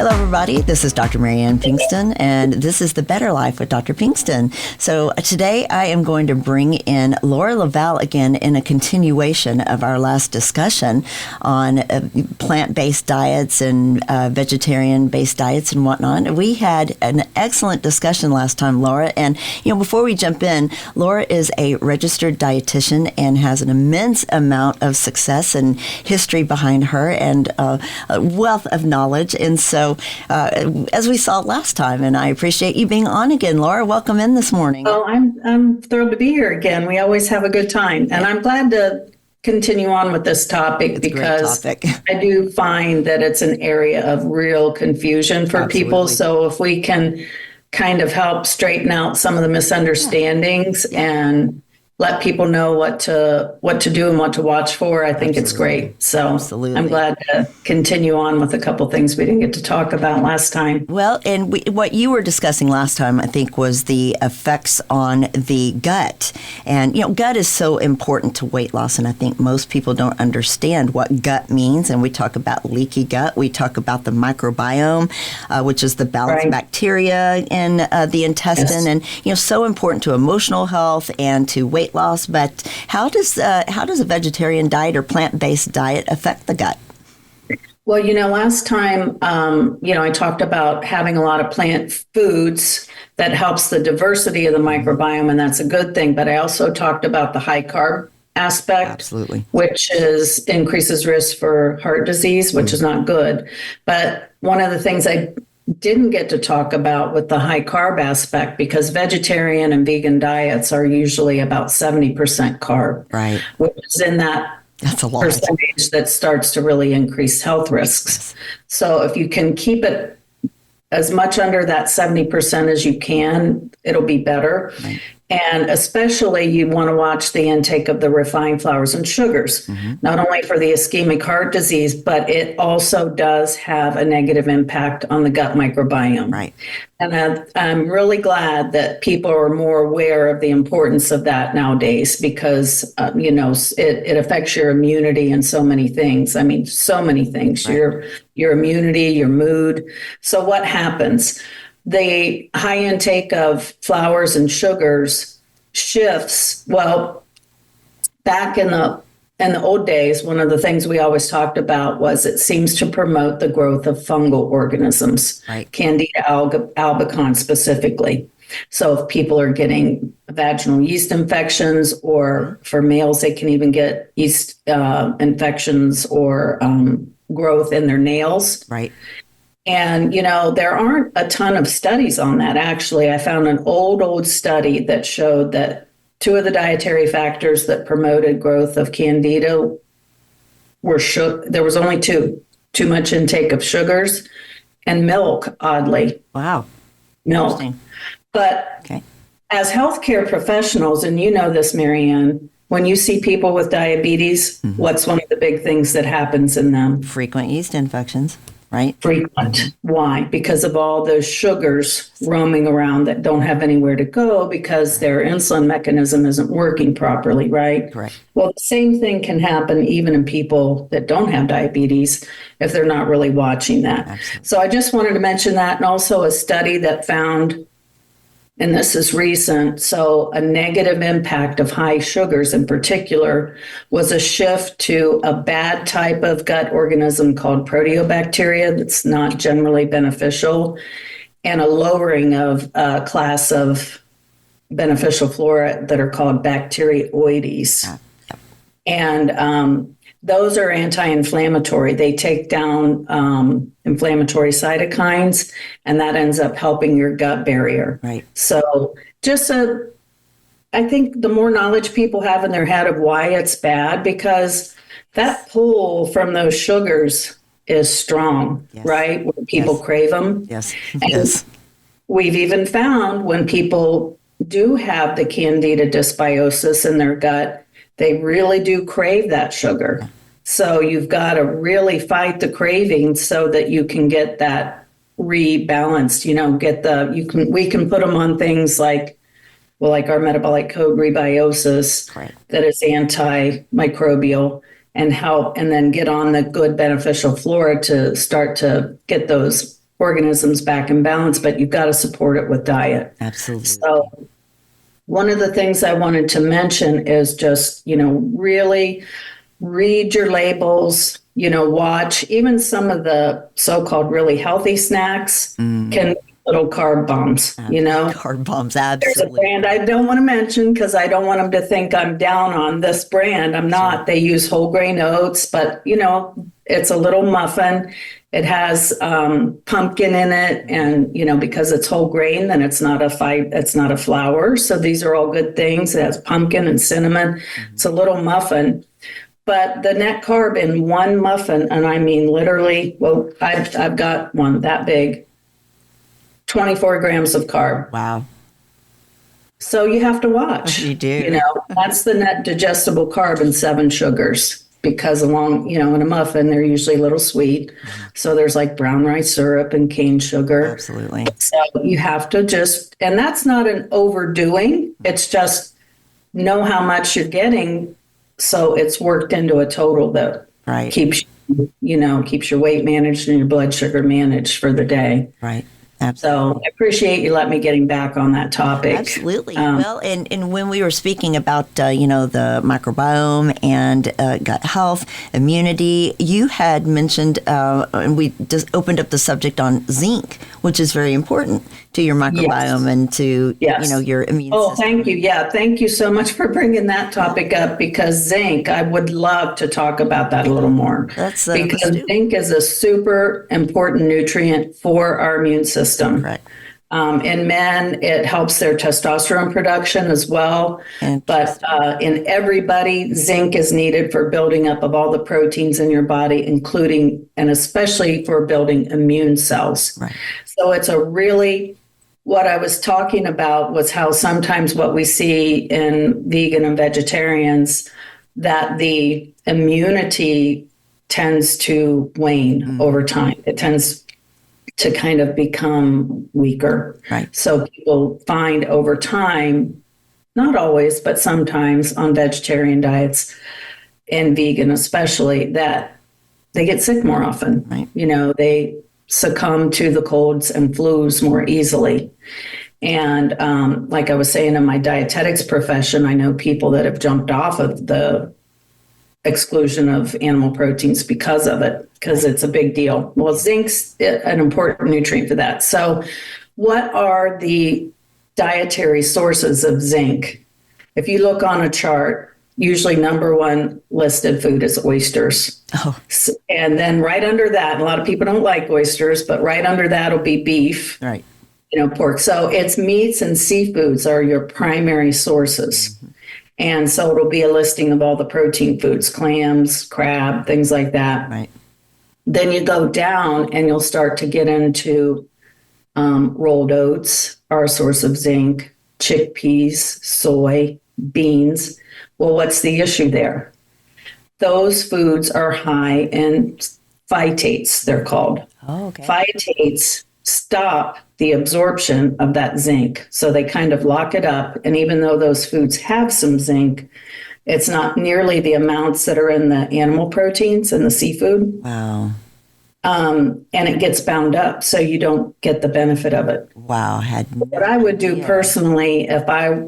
Hello, everybody. This is Dr. LaValle Pinkston, and this is The Better Life with Dr. Pinkston. So today I am going to bring in Laura LaValle again in a continuation of our last discussion on plant-based diets and vegetarian-based diets and whatnot. We had an excellent discussion last time, Laura. And, before we jump in, Laura is a registered dietitian and has an immense amount of success and history behind her and a wealth of knowledge. And so, as we saw last time, and I appreciate you being on again, Laura. Welcome in this morning. Well, I'm thrilled to be here again. We always have a good time, and I'm glad to continue on with this topic. It's because a great topic. I do find that it's an area of real confusion for people. So if we can kind of help straighten out some of the misunderstandings and let people know what to do and what to watch for, I think it's great. So I'm glad to continue on with a couple things we didn't get to talk about last time. Well, and what you were discussing last time, I think, was the effects on the gut. And, gut is so important to weight loss. And I think most people don't understand what gut means. And we talk about leaky gut. We talk about the microbiome, which is the balanced bacteria in the intestine. Yes. And, so important to emotional health and to weight loss. But how does a vegetarian diet or plant-based diet affect the gut? Well, last time, I talked about having a lot of plant foods that helps the diversity of the microbiome, and that's a good thing. But I also talked about the high carb aspect, which increases risk for heart disease, which is not good. But one of the things I didn't get to talk about with the high carb aspect, because vegetarian and vegan diets are usually about 70% carb, right? Which is in that's a lot. Percentage that starts to really increase health risks. So if you can keep it as much under that 70% as you can, it'll be better. Right. And especially you want to watch the intake of the refined flours and sugars, not only for the ischemic heart disease, but it also does have a negative impact on the gut microbiome. Right. And I'm really glad that people are more aware of the importance of that nowadays, because, it affects your immunity and so many things. I mean, so many things, right. Your immunity, your mood. So what happens? The high intake of flours and sugars shifts. Well, back in the old days, one of the things we always talked about was it seems to promote the growth of fungal organisms, right. Candida albicans specifically. So if people are getting vaginal yeast infections, or for males, they can even get yeast infections or growth in their nails. Right. And, there aren't a ton of studies on that. Actually, I found an old study that showed that two of the dietary factors that promoted growth of candida were there was only two: too much intake of sugars and milk, oddly. Wow. Milk. But as healthcare professionals, and this, Marianne, when you see people with diabetes, what's one of the big things that happens in them? Frequent yeast infections. Right? Frequent. Why? Because of all those sugars roaming around that don't have anywhere to go because their insulin mechanism isn't working properly, right? Correct. Well, the same thing can happen even in people that don't have diabetes if they're not really watching that. Absolutely. So I just wanted to mention that, and also a study that found, and this is recent, so a negative impact of high sugars in particular was a shift to a bad type of gut organism called proteobacteria that's not generally beneficial, and a lowering of a class of beneficial flora that are called bacteroides. And those are anti-inflammatory. They take down inflammatory cytokines, and that ends up helping your gut barrier. Right. So I think the more knowledge people have in their head of why it's bad, because that pull from those sugars is strong, right? When people crave them. Yes. And we've even found when people do have the candida dysbiosis in their gut, they really do crave that sugar. So you've got to really fight the craving so that you can get that rebalanced, we can put them on things like our metabolic code rebiosis that is antimicrobial and help, and then get on the good beneficial flora to start to get those organisms back in balance, but you've got to support it with diet. Absolutely. So one of the things I wanted to mention is just, really read your labels, watch even some of the so-called really healthy snacks can be little carb bombs, Carb bombs, absolutely. There's a brand I don't want to mention because I don't want them to think I'm down on this brand. I'm not. Sure. They use whole grain oats, but, it's a little muffin. It has pumpkin in it, and because it's whole grain, then it's not a flour. So these are all good things. It has pumpkin and cinnamon. Mm-hmm. It's a little muffin, but the net carb in one muffin, and I mean literally, well, I've got one that big, 24 grams of carb. Wow. So you have to watch. You do. That's the net digestible carb and 7 sugars. Because along, in a muffin, they're usually a little sweet. Mm-hmm. So there's like brown rice syrup and cane sugar. Absolutely. So you have to and that's not an overdoing. It's just know how much you're getting. So it's worked into a total that keeps your weight managed and your blood sugar managed for the day. Right. Absolutely. So I appreciate you letting me getting back on that topic. Absolutely. Well, and when we were speaking about, the microbiome and gut health, immunity, you had mentioned, and we just opened up the subject on zinc, which is very important to your microbiome and to, your immune system. Oh, thank you. Yeah. Thank you so much for bringing that topic up because zinc, I would love to talk about that a little more. Because zinc is a super important nutrient for our immune system. Right. In men, it helps their testosterone production as well. But in everybody, zinc is needed for building up of all the proteins in your body, including and especially for building immune cells. Right. So it's what I was talking about was how sometimes what we see in vegan and vegetarians, that the immunity tends to wane over time. It tends to kind of become weaker. Right. So people find over time, not always, but sometimes on vegetarian diets and vegan especially, that they get sick more often. Right. They succumb to the colds and flus more easily. And like I was saying in my dietetics profession, I know people that have jumped off of the exclusion of animal proteins because of it, because it's a big deal. Well, zinc's an important nutrient for that. So what are the dietary sources of zinc? If you look on a chart, usually number one listed food is oysters. Oh. And then right under that, a lot of people don't like oysters, but right under that will be beef, right? Pork. So it's meats and seafoods are your primary sources. Mm-hmm. And so it'll be a listing of all the protein foods, clams, crab, things like that. Right. Then you go down and you'll start to get into rolled oats are a source of zinc, chickpeas, soy, beans. Well, what's the issue there? Those foods are high in phytates, they're called. Oh, okay. Phytates stop the absorption of that zinc. So they kind of lock it up. And even though those foods have some zinc, it's not nearly the amounts that are in the animal proteins and the seafood. Wow. And it gets bound up, so you don't get the benefit of it. Wow. What I would do personally, if I,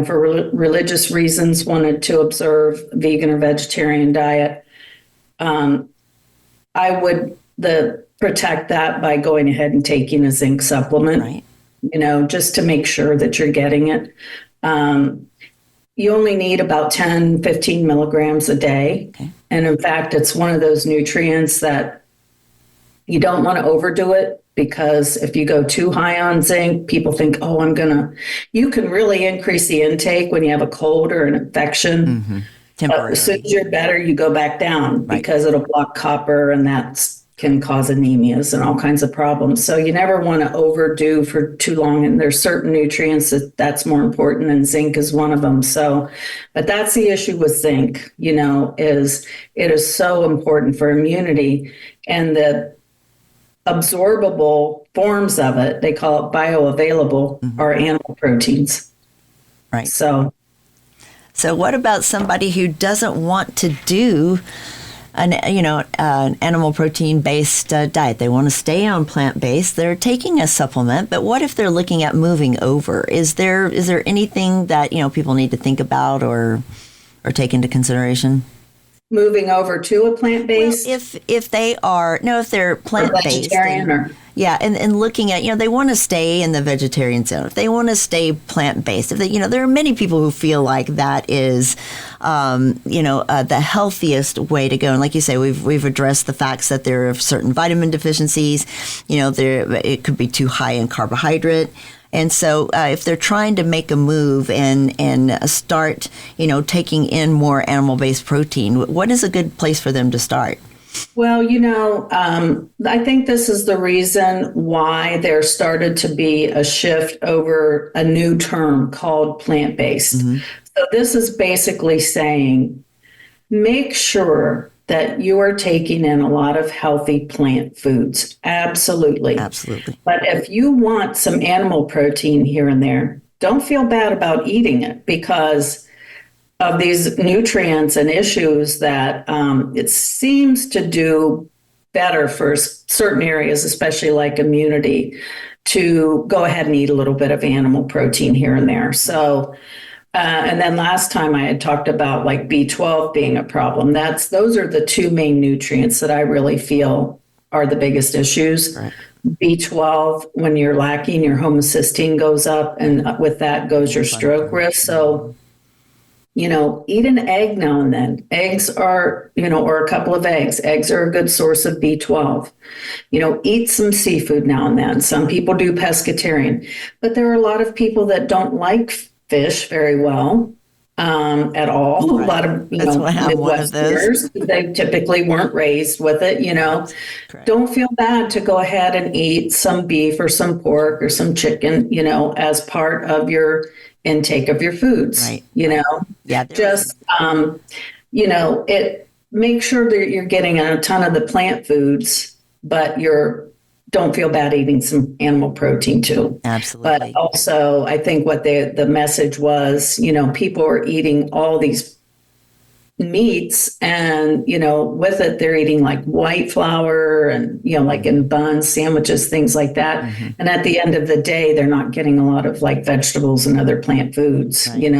for religious reasons, wanted to observe vegan or vegetarian diet, I would protect that by going ahead and taking a zinc supplement, right. Just to make sure that you're getting it. You only need about 10, 15 milligrams a day. Okay. And in fact, it's one of those nutrients that you don't want to overdo it, because if you go too high on zinc, people think, you can really increase the intake when you have a cold or an infection. Mm-hmm. Temporarily. As soon as you're better, you go back down, right, because it'll block copper, and that can cause anemias and all kinds of problems. So you never want to overdo for too long. And there's certain nutrients that's more important, and zinc is one of them. So, but that's the issue with zinc, is it is so important for immunity, and the absorbable forms of it, they call it bioavailable, mm-hmm, are animal proteins. Right. So what about somebody who doesn't want to do an animal protein based diet. They want to stay on plant based. They're taking a supplement, but what if they're looking at moving over? Is there anything that people need to think about or take into consideration? Moving over to a plant-based? Well, if they're plant-based. And looking at, they want to stay in the vegetarian zone. If they want to stay plant-based, if they, there are many people who feel like that is, the healthiest way to go. And like you say, we've addressed the facts that there are certain vitamin deficiencies, it could be too high in carbohydrate. And so if they're trying to make a move and start, taking in more animal-based protein, what is a good place for them to start? Well, I think this is the reason why there started to be a shift over a new term called plant-based. Mm-hmm. So this is basically saying, make sure that you are taking in a lot of healthy plant foods. Absolutely. Absolutely. But if you want some animal protein here and there, don't feel bad about eating it because of these nutrients and issues that it seems to do better for certain areas, especially like immunity, to go ahead and eat a little bit of animal protein here and there. So and then last time I had talked about like B12 being a problem. Those are the two main nutrients that I really feel are the biggest issues. Right. B12, when you're lacking, your homocysteine goes up, and with that goes your stroke risk. So, eat an egg now and then. Eggs are, or a couple of eggs. Eggs are a good source of B12. Eat some seafood now and then. Some people do pescatarian, but there are a lot of people that don't like fish very well at all. Right. A lot of Midwesterners, they typically weren't raised with it. Don't feel bad to go ahead and eat some beef or some pork or some chicken, as part of your intake of your foods. Right. Just make sure that you're getting a ton of the plant foods, but don't feel bad eating some animal protein too. Absolutely. But also, I think what the message was, people are eating all these meats and, with it, they're eating like white flour and, like in buns, sandwiches, things like that. Mm-hmm. And at the end of the day, they're not getting a lot of like vegetables and other plant foods, right.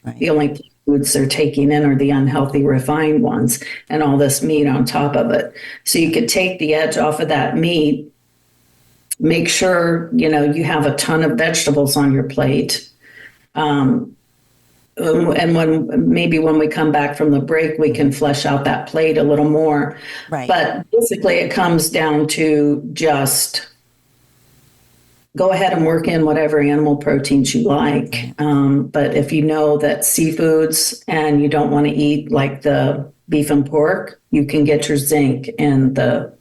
Right. The only foods they're taking in are the unhealthy refined ones and all this meat on top of it. So you could take the edge off of that meat. Make sure, you have a ton of vegetables on your plate. And when we come back from the break, we can flesh out that plate a little more. Right. But basically it comes down to just go ahead and work in whatever animal proteins you like. But if you know that seafoods and you don't want to eat like the beef and pork, you can get your zinc in the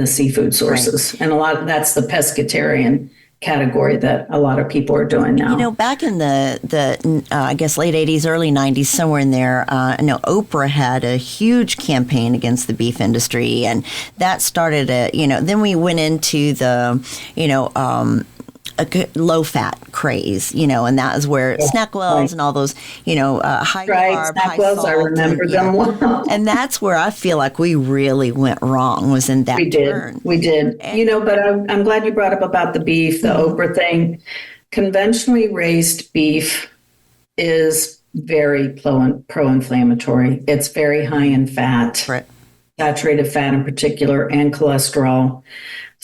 seafood sources. Right. And that's the pescatarian category that a lot of people are doing now. Back in the I guess late 80s, early 90s, somewhere in there, I know Oprah had a huge campaign against the beef industry, and that started then we went into the, a low fat craze, and that is where SnackWells right. and all those, high right. carb, SnackWells, high salt. I remember them well. And that's where I feel like we really went wrong, was in that turn. We did. And, but I'm glad you brought up about the beef, the mm-hmm. Oprah thing. Conventionally raised beef is very pro-inflammatory. It's very high in fat, right. Saturated fat in particular, and cholesterol.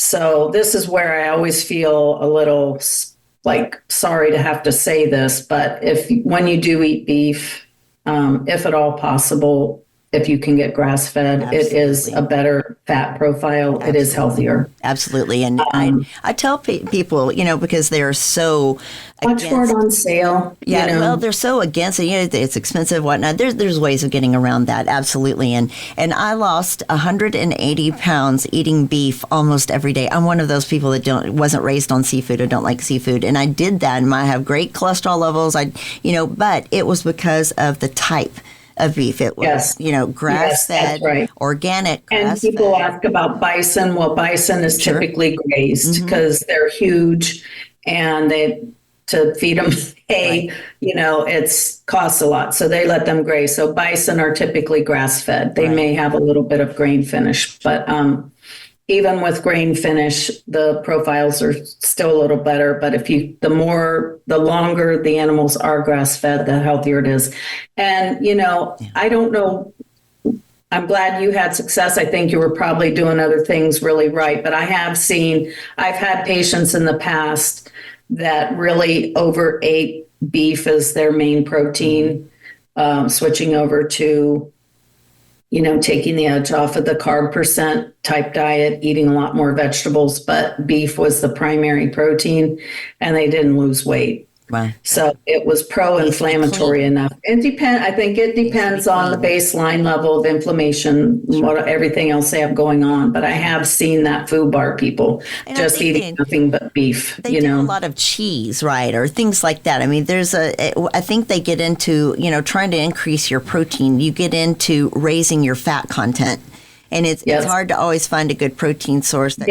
So this is where I always feel a little like sorry to have to say this, but when you do eat beef, if at all possible, if you can get grass-fed, Absolutely. It is a better fat profile. Absolutely. It is healthier. Absolutely. And I tell people, because they're so watch for it on sale. Yeah, well, they're so against it. It's expensive, whatnot. There's ways of getting around that. Absolutely. And I lost 180 pounds eating beef almost every day. I'm one of those people that wasn't raised on seafood or don't like seafood. And I did that, and I have great cholesterol levels. But it was because of the type of beef. It was, grass-fed, right. Organic grass-fed. And people ask about bison. Well, bison is typically grazed because mm-hmm. they're huge, and to feed them hay, it's costs a lot. So they let them graze. So bison are typically grass fed. They may have a little bit of grain finish, but even with grain finish, the profiles are still a little better. But the longer the animals are grass fed, the healthier it is. And, I don't know. I'm glad you had success. I think you were probably doing other things really right. But I've had patients in the past that really overate beef as their main protein, switching over to taking the edge off of the carb percent type diet, eating a lot more vegetables, but beef was the primary protein, and they didn't lose weight. Wow. So it was pro-inflammatory enough. I think it depends on the baseline level of inflammation, everything else they have going on. But I have seen that food bar people just eating nothing but beef. They do a lot of cheese, right, or things like that. I mean, I think they get into, trying to increase your protein. You get into raising your fat content. And it's hard to always find a good protein source. And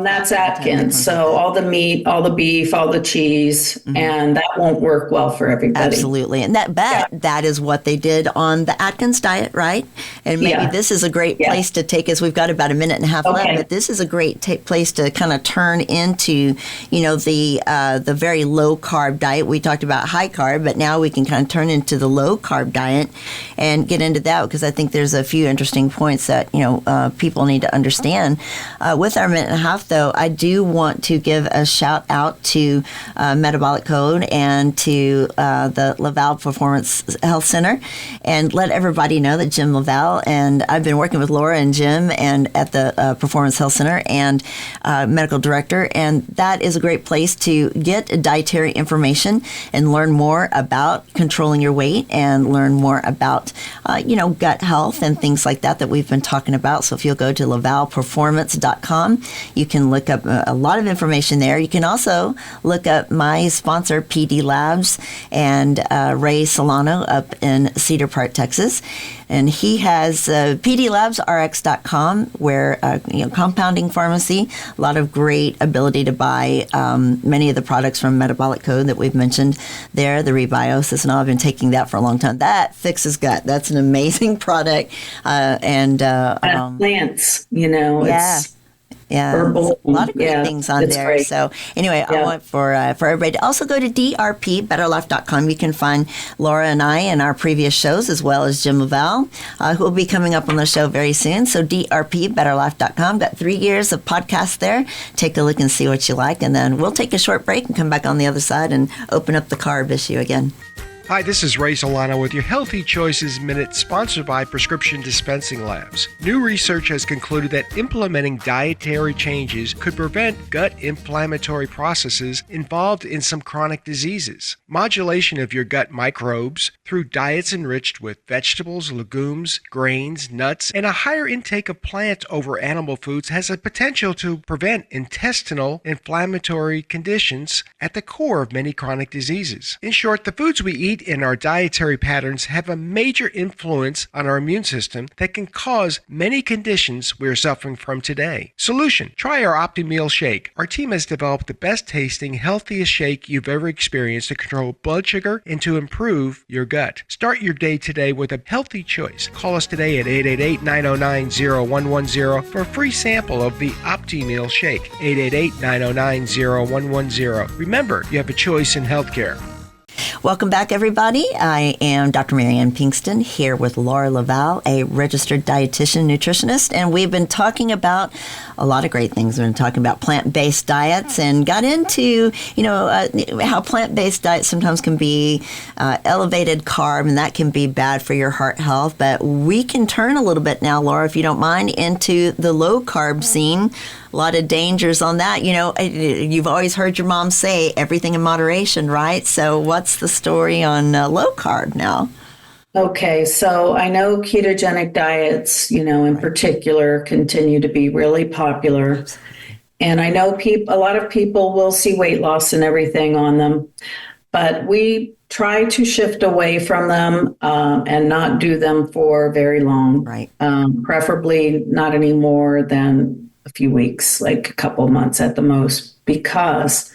that's Atkins. So all the meat, all the beef, all the cheese, and that won't work well for everybody. Absolutely. And that is what they did on the Atkins diet, right? And maybe this is a great place to take us. We've got about a minute and a half left, but this is a great place to kind of turn into, the very low carb diet. We talked about high carb, but now we can kind of turn into the low carb diet and get into that, because I think there's a few interesting points that, people need to understand. With our minute and a half, though, I do want to give a shout out to Metabolic Code and to the LaValle Performance Health Center, and let everybody know that Jim LaValle and I've been working with Laura and Jim and at the Performance Health Center and medical director, and that is a great place to get dietary information and learn more about controlling your weight and learn more about gut health and things like that we've been talking about. So if you'll go to LaVallePerformance.com, you can look up a lot of information there. You can also look up my sponsor, PD Labs, and Ray Solano up in Cedar Park, Texas. And he has PDLabsRx.com, where, compounding pharmacy, a lot of great ability to buy many of the products from Metabolic Code that we've mentioned there, the Rebiosis, and I've been taking that for a long time. That fixes gut. That's an amazing product. Plants, herbal, a lot of great things on there. Great. So anyway, I want for everybody to also go to drpbetterlife.com. You can find Laura and I in our previous shows, as well as Jim LaValle, who will be coming up on the show very soon. So drpbetterlife.com. Got 3 years of podcasts there. Take a look and see what you like, and then we'll take a short break and come back on the other side and open up the carb issue again. Hi, this is Ray Solano with your Healthy Choices Minute, sponsored by Prescription Dispensing Labs. New research has concluded that implementing dietary changes could prevent gut inflammatory processes involved in some chronic diseases. Modulation of your gut microbes through diets enriched with vegetables, legumes, grains, nuts, and a higher intake of plant over animal foods has a potential to prevent intestinal inflammatory conditions at the core of many chronic diseases. In short, the foods we eat in our dietary patterns have a major influence on our immune system that can cause many conditions we are suffering from today. Solution: try our OptiMeal shake. Our team has developed the best tasting, healthiest shake you've ever experienced to control blood sugar and to improve your gut. Start your day today with a healthy choice. Call us today at 888-909-0110 for a free sample of the OptiMeal shake. 888-909-0110. Remember, you have a choice in healthcare. Welcome back, everybody. I am Dr. Marianne Pinkston here with Laura LaValle, a registered dietitian nutritionist, and we've been talking about a lot of great things. We've been talking about plant-based diets and got into, how plant-based diets sometimes can be elevated carb, and that can be bad for your heart health. But we can turn a little bit now, Laura, if you don't mind, into the low-carb scene. A lot of dangers on that. You've always heard your mom say everything in moderation, right? So what's the story on low carb now? Okay, so I know ketogenic diets, in particular, continue to be really popular. And I know a lot of people will see weight loss and everything on them, but we try to shift away from them and not do them for very long. Right. Preferably not any more than a few weeks, like a couple months at the most, because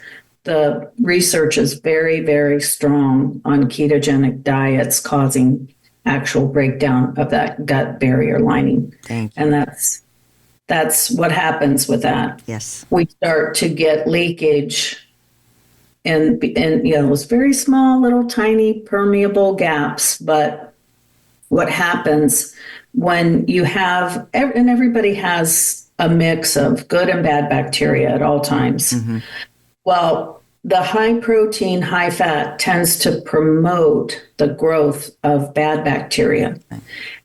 the research is very, very strong on ketogenic diets causing actual breakdown of that gut barrier lining. Thank you. And that's what happens with that. Yes. We start to get leakage and those very small, little, tiny, permeable gaps. But what happens when you have, and everybody has a mix of good and bad bacteria at all times. Mm-hmm. Well, the high protein, high fat tends to promote the growth of bad bacteria. Okay.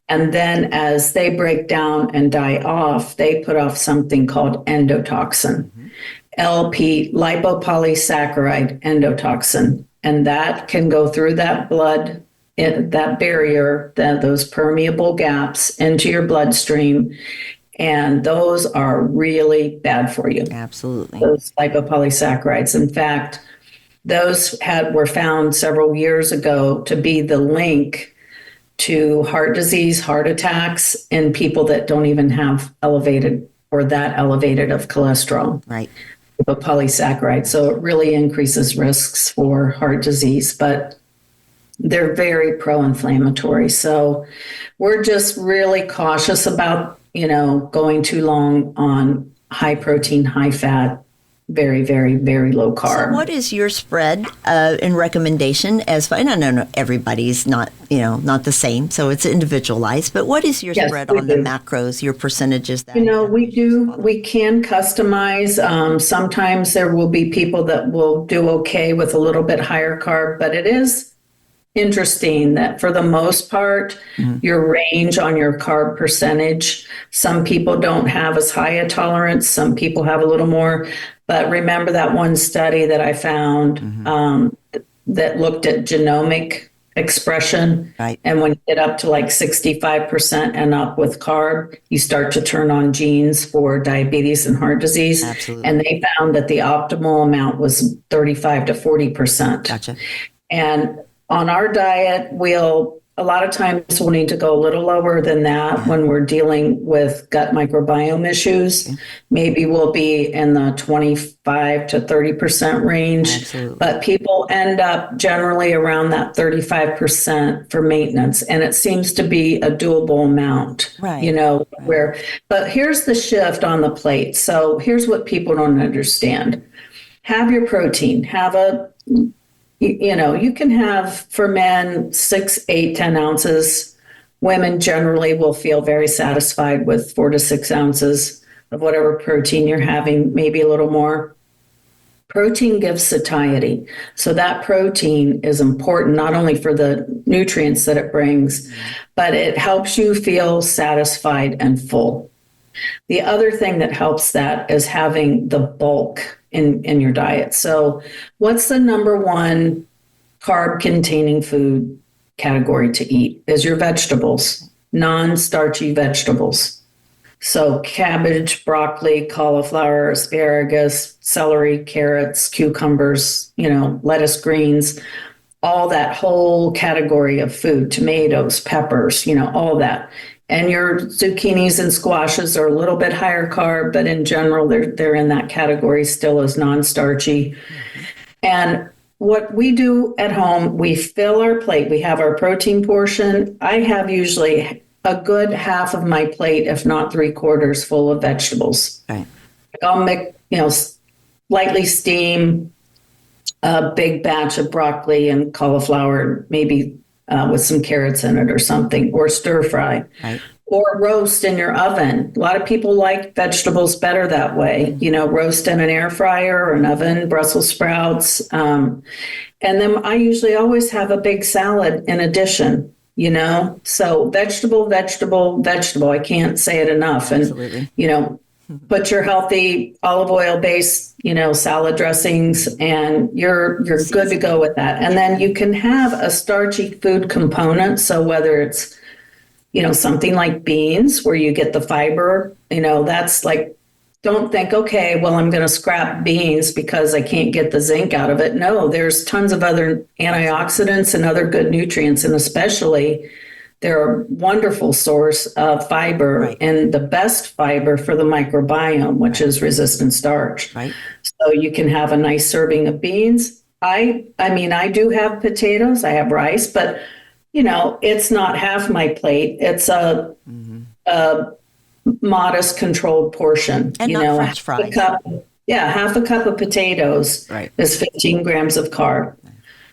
And then as they break down and die off, they put off something called endotoxin, LP, lipopolysaccharide endotoxin. And that can go through that blood, that barrier, those permeable gaps into your bloodstream. And those are really bad for you. Absolutely. Those lipopolysaccharides. In fact, those were found several years ago to be the link to heart disease, heart attacks in people that don't even have elevated or that elevated of cholesterol. Right. Lipopolysaccharides. So it really increases risks for heart disease, but they're very pro-inflammatory. So we're just really cautious about going too long on high protein, high fat, very, very, very low carb. So what is your spread in recommendation I know everybody's not the same, so it's individualized, but what is your spread on the macros, your percentages? We can customize. Sometimes there will be people that will do okay with a little bit higher carb, but it is interesting that for the most part, your range on your carb percentage, some people don't have as high a tolerance, some people have a little more. But remember that one study that I found that looked at genomic expression. Right. And when you get up to like 65% and up with carb, you start to turn on genes for diabetes and heart disease. Absolutely. And they found that the optimal amount was 35 to 40%. Gotcha. And on our diet, a lot of times we'll need to go a little lower than that when we're dealing with gut microbiome issues. Okay. Maybe we'll be in the 25 to 30% range. Absolutely. But people end up generally around that 35% for maintenance. And it seems to be a doable amount, right. But here's the shift on the plate. So here's what people don't understand. Have your protein, you can have, for men, 6, 8, 10 ounces. Women generally will feel very satisfied with 4 to 6 ounces of whatever protein you're having, maybe a little more. Protein gives satiety. So that protein is important not only for the nutrients that it brings, but it helps you feel satisfied and full. The other thing that helps that is having the bulk in your diet. So what's the number one carb-containing food category to eat? Is your vegetables, non-starchy vegetables. So cabbage, broccoli, cauliflower, asparagus, celery, carrots, cucumbers, lettuce, greens, all that whole category of food, tomatoes, peppers, all that. And your zucchinis and squashes are a little bit higher carb, but in general, they're in that category still as non-starchy. Mm-hmm. And what we do at home, we fill our plate. We have our protein portion. I have usually a good half of my plate, if not 3/4, full of vegetables. Right. I'll make, lightly steam a big batch of broccoli and cauliflower, maybe with some carrots in it or something, or stir fry, right. Or roast in your oven. A lot of people like vegetables better that way, roast in an air fryer or an oven, Brussels sprouts. And then I usually always have a big salad in addition, so vegetable. I can't say it enough. Absolutely. And, put your healthy olive oil based, salad dressings, and you're good to go with that. And then you can have a starchy food component. So whether it's, something like beans where you get the fiber, that's like, don't think, okay, well, I'm going to scrap beans because I can't get the zinc out of it. No, there's tons of other antioxidants and other good nutrients, and especially they're a wonderful source of fiber, right. And the best fiber for the microbiome, which is resistant starch. Right. So you can have a nice serving of beans. I mean, I do have potatoes, I have rice, but it's not half my plate. It's a modest controlled portion. And not French fries. Half a cup of potatoes is 15 grams of carb.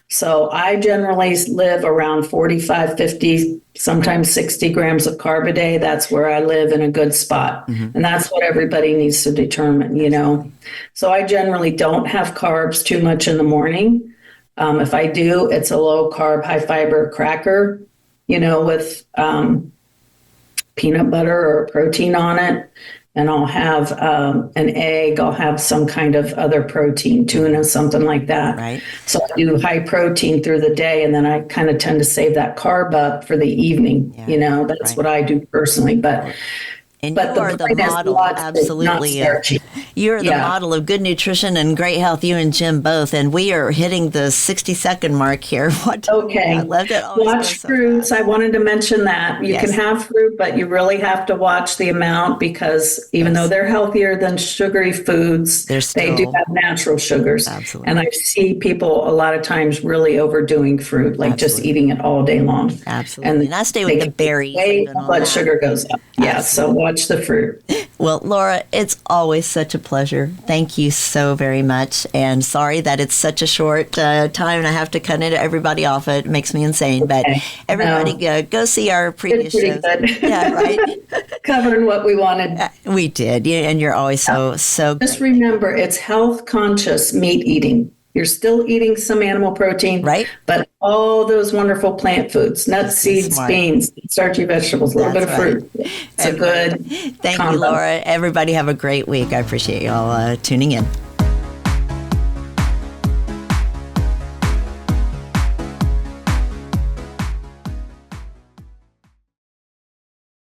So I generally live around 45, 50, sometimes 60 grams of carb a day. That's where I live in a good spot. And that's what everybody needs to determine, So I generally don't have carbs too much in the morning. If I do, it's a low carb, high fiber cracker, with peanut butter or protein on it. And I'll have an egg. I'll have some kind of other protein, tuna, something like that. Right. So I do high protein through the day, and then I kind of tend to save that carb up for the evening. That's what I do personally. But you are the model, absolutely. You're the model of good nutrition and great health, you and Jim both. And we are hitting the 60-second mark here. Okay. I loved it. Watch fruits. I wanted to mention that. You can have fruit, but you really have to watch the amount because even though they're healthier than sugary foods, they do have natural sugars. Absolutely. And I see people a lot of times really overdoing fruit, like just eating it all day long. Absolutely. And I stay with the berries. Blood sugar goes up. Yeah, so watch the fruit. Well, Laura, it's always such a pleasure. Thank you so very much. And sorry that it's such a short time and I have to cut everybody off. It makes me insane. But everybody go see our previous shows. Good. Yeah, right? Covering what we wanted. We did. And you're always so Just remember, it's health conscious meat eating. You're still eating some animal protein, right? But all those wonderful plant foods, nuts, seeds, beans, starchy vegetables, a little bit of fruit. It's a good Thank you, Laura. Everybody have a great week. I appreciate you all tuning in.